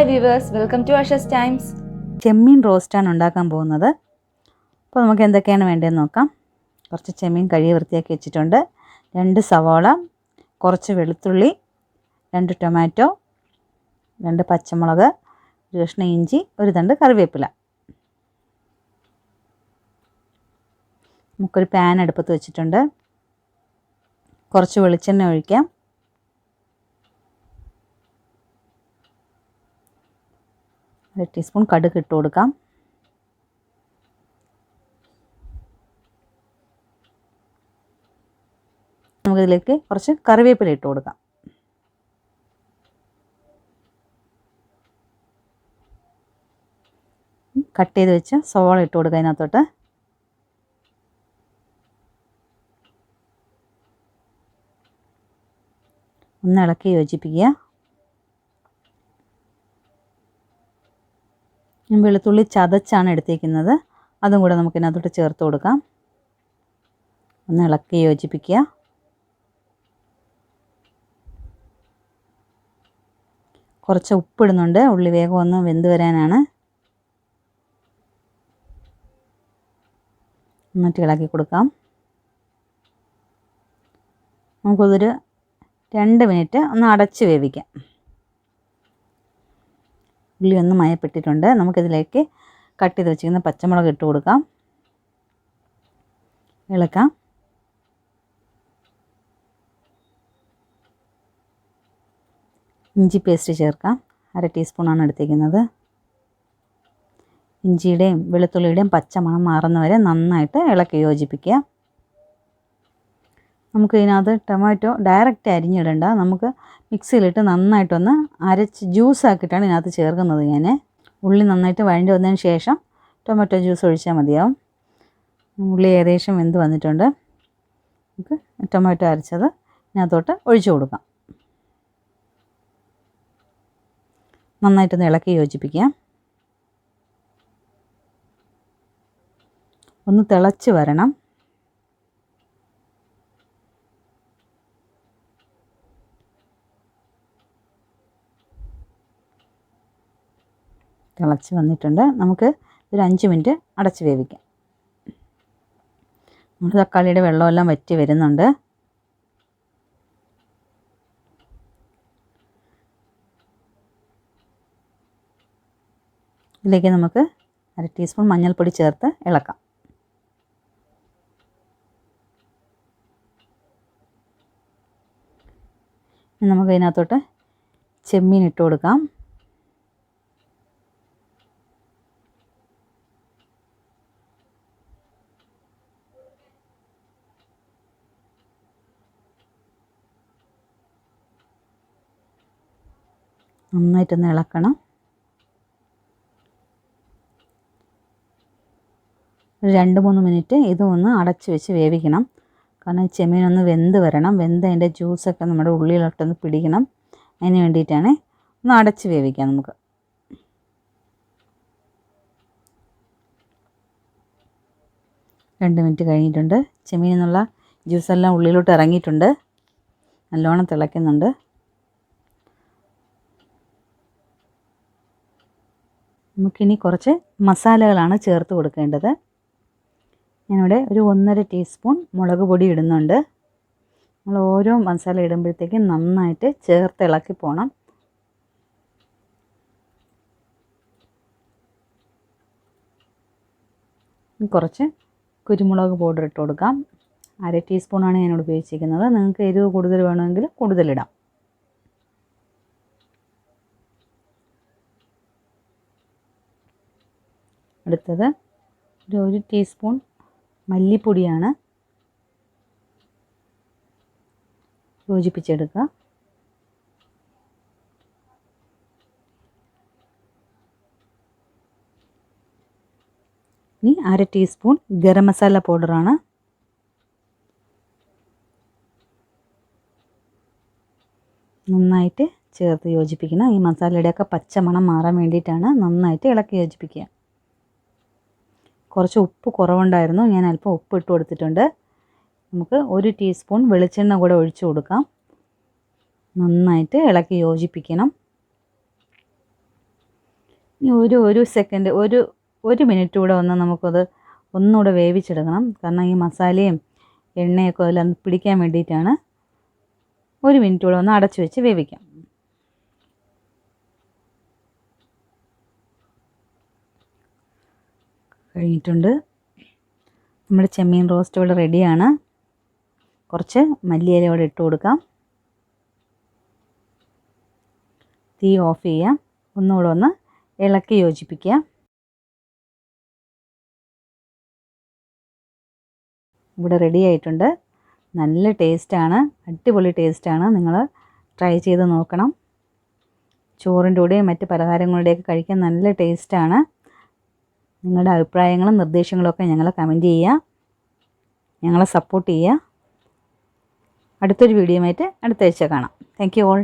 viewers, welcome to Asha's Times. ചെമ്മീൻ റോസ്റ്റാണ് ഉണ്ടാക്കാൻ പോകുന്നത്. അപ്പോൾ നമുക്ക് എന്തൊക്കെയാണ് വേണ്ടതെന്ന് നോക്കാം. കുറച്ച് ചെമ്മീൻ കഴുകി വൃത്തിയാക്കി വെച്ചിട്ടുണ്ട്. 2 സവാള, കുറച്ച് വെളുത്തുള്ളി, 2 ടൊമാറ്റോ, 2 പച്ചമുളക്, ഒരു കഷ്ണം ഇഞ്ചി, ഒരു തണ്ട് കറിവേപ്പില. നമുക്കൊരു പാൻ അടുപ്പത്ത് വെച്ചിട്ടുണ്ട്. കുറച്ച് വെളിച്ചെണ്ണ ഒഴിക്കാം. ഒരു ടീസ്പൂൺ കടുക് ഇട്ട് കൊടുക്കാം. നമുക്കിതിലേക്ക് കുറച്ച് കറിവേപ്പില ഇട്ട് കൊടുക്കാം. കട്ട് ചെയ്ത് വെച്ച് സവാള ഇട്ട് കൊടുക്കുക. അതിനകത്തോട്ട് ഒന്ന് ഇളക്കി യോജിപ്പിക്കുക. വെളുത്തുള്ളി ചതച്ചാണ് എടുത്തേക്കുന്നത്. അതും കൂടെ നമുക്കിതിനകത്തോട്ട് ചേർത്ത് കൊടുക്കാം. ഒന്ന് ഇളക്കി യോജിപ്പിക്കുക. കുറച്ച് ഉപ്പിടുന്നുണ്ട്, ഉള്ളി വേഗം ഒന്ന് വെന്ത് വരാനാണ്. എന്നിട്ട് ഇളക്കി കൊടുക്കാം. നമുക്കതൊരു 2 മിനിറ്റ് ഒന്ന് അടച്ച് വേവിക്കാം. ഉള്ളി ഒന്ന് മയപ്പെട്ടിട്ടുണ്ട്. നമുക്കിതിലേക്ക് കട്ട് ചെയ്ത് വെച്ചിരിക്കുന്ന പച്ചമുളക് ഇട്ട് കൊടുക്കാം. ഇളക്കാം. ഇഞ്ചി പേസ്റ്റ് ചേർക്കാം. 1/2 ടീസ്പൂണാണ് എടുത്തിരിക്കുന്നത്. ഇഞ്ചിയുടെയും വെളുത്തുള്ളിയുടെയും പച്ചമണം മാറുന്നവരെ നന്നായിട്ട് ഇളക്കി യോജിപ്പിക്കുക. നമുക്ക് ഇതിനകത്ത് ടൊമാറ്റോ ഡയറക്റ്റ് അരിഞ്ഞിടണ്ട. നമുക്ക് മിക്സിയിലിട്ട് നന്നായിട്ടൊന്ന് അരച്ച് ജ്യൂസാക്കിയിട്ടാണ് ഇതിനകത്ത് ചേർക്കുന്നത്. ഞാൻ ഉള്ളി നന്നായിട്ട് വഴണ്ടി വന്നതിന് ശേഷം ടൊമാറ്റോ ജ്യൂസ് ഒഴിച്ചാൽ മതിയാവും. ഉള്ളി ഏകദേശം വെന്ത് വന്നിട്ടുണ്ട്. നമുക്ക് ടൊമാറ്റോ അരച്ചത് ഇതിനകത്തോട്ട് ഒഴിച്ചു കൊടുക്കാം. നന്നായിട്ടൊന്ന് ഇളക്കി യോജിപ്പിക്കാം. ഒന്ന് തിളച്ച് വരണം. തിളച്ച് വന്നിട്ടുണ്ട്. നമുക്ക് ഒരു 5 മിനിറ്റ് അടച്ച് വേവിക്കാം. നമ്മുടെ തക്കാളിയുടെ വെള്ളമെല്ലാം വറ്റി വരുന്നുണ്ട്. ഇതിലേക്ക് നമുക്ക് 1/2 ടീസ്പൂൺ മഞ്ഞൾപ്പൊടി ചേർത്ത് ഇളക്കാം. നമുക്ക് ഇതിനകത്തോട്ട് ചെമ്മീൻ ഇട്ട് കൊടുക്കാം. നന്നായിട്ടൊന്ന് ഇളക്കണം. ഒരു 2-3 മിനിറ്റ് ഇതൊന്ന് അടച്ച് വെച്ച് വേവിക്കണം. കാരണം ചെമ്മീനൊന്ന് വെന്ത് വരണം. വെന്ത് അതിൻ്റെ ജ്യൂസൊക്കെ നമ്മുടെ ഉള്ളിലോട്ടൊന്ന് പിടിക്കണം. അതിന് വേണ്ടിയിട്ടാണ്. ഒന്ന് അടച്ച് വേവിക്കാം നമുക്ക്. രണ്ട് മിനിറ്റ് കഴിഞ്ഞിട്ടുണ്ട്. ചെമ്മീനിൽ നിന്നുള്ള ജ്യൂസെല്ലാം ഉള്ളിലോട്ട് ഇറങ്ങിയിട്ടുണ്ട്. നല്ലോണം തിളയ്ക്കുന്നുണ്ട്. നമുക്കിനി കുറച്ച് മസാലകളാണ് ചേർത്ത് കൊടുക്കേണ്ടത്. ഞാനിവിടെ ഒരു 1.5 ടീസ്പൂൺ മുളക് പൊടി ഇടുന്നുണ്ട്. നമ്മൾ ഓരോ മസാല ഇടുമ്പോഴത്തേക്കും നന്നായിട്ട് ചേർത്ത് ഇളക്കി പോകണം. കുറച്ച് കുരുമുളക് പൗഡർ ഇട്ട് കൊടുക്കാം. 1/2 ടീസ്പൂണാണ് ഞാനിവിടെ ഉപയോഗിച്ചിരിക്കുന്നത്. നിങ്ങൾക്ക് എരിവ് കൂടുതൽ വേണമെങ്കിൽ കൂടുതലിടാം. അടുത്തത് ഒരു 1 ടീസ്പൂൺ മല്ലിപ്പൊടിയാണ്. യോജിപ്പിച്ചെടുക്കുക. ഇനി 1/2 ടീസ്പൂൺ ഗരം മസാല പൗഡറാണ്. നന്നായിട്ട് ചേർത്ത് യോജിപ്പിക്കണം. ഈ മസാലയുടെയൊക്കെ പച്ചമണം മാറാൻ വേണ്ടിയിട്ടാണ്. നന്നായിട്ട് ഇളക്കി യോജിപ്പിക്കുക. കുറച്ച് ഉപ്പ് കുറവുണ്ടായിരുന്നു. ഞാൻ അല്പം ഉപ്പ് ഇട്ട് കൊടുത്തിട്ടുണ്ട്. നമുക്ക് 1 ടീസ്പൂൺ വെളിച്ചെണ്ണ കൂടെ ഒഴിച്ചു കൊടുക്കാം. നന്നായിട്ട് ഇളക്കി യോജിപ്പിക്കണം. ഇനി ഒരു സെക്കൻഡ് ഒരു മിനിറ്റ് കൂടെ ഒന്ന് നമുക്കത് ഒന്നുകൂടെ വേവിച്ചെടുക്കണം. കാരണം ഈ മസാലയും എണ്ണയൊക്കെ അതിൽ പിടിക്കാൻ വേണ്ടിയിട്ടാണ്. 1 മിനിറ്റ് കൂടെ ഒന്ന് അടച്ചു വെച്ച് വേവിക്കാം. കഴിഞ്ഞിട്ടുണ്ട്. നമ്മുടെ ചെമ്മീൻ റോസ്റ്റ് ഇവിടെ റെഡിയാണ്. കുറച്ച് മല്ലിയില ഇവിടെ ഇട്ട് കൊടുക്കാം. തീ ഓഫ് ചെയ്യാം. ഒന്നുകൂടെ ഒന്ന് ഇളക്കി യോജിപ്പിക്കുക. ഇവിടെ റെഡി ആയിട്ടുണ്ട്. നല്ല ടേസ്റ്റാണ്, അടിപൊളി ടേസ്റ്റാണ്. നിങ്ങൾ ട്രൈ ചെയ്ത് നോക്കണം. ചോറിൻ്റെ കൂടെയും മറ്റ് പലഹാരങ്ങളുടെയൊക്കെ കഴിക്കാൻ നല്ല ടേസ്റ്റാണ്. നിങ്ങളുടെ അഭിപ്രായങ്ങളും നിർദ്ദേശങ്ങളൊക്കെ ഞങ്ങളെ കമൻറ്റ് ചെയ്യുക. ഞങ്ങളെ സപ്പോർട്ട് ചെയ്യുക. അടുത്തൊരു വീഡിയോയുമായിട്ട് അടുത്ത ആഴ്ച കാണാം. Thank you all.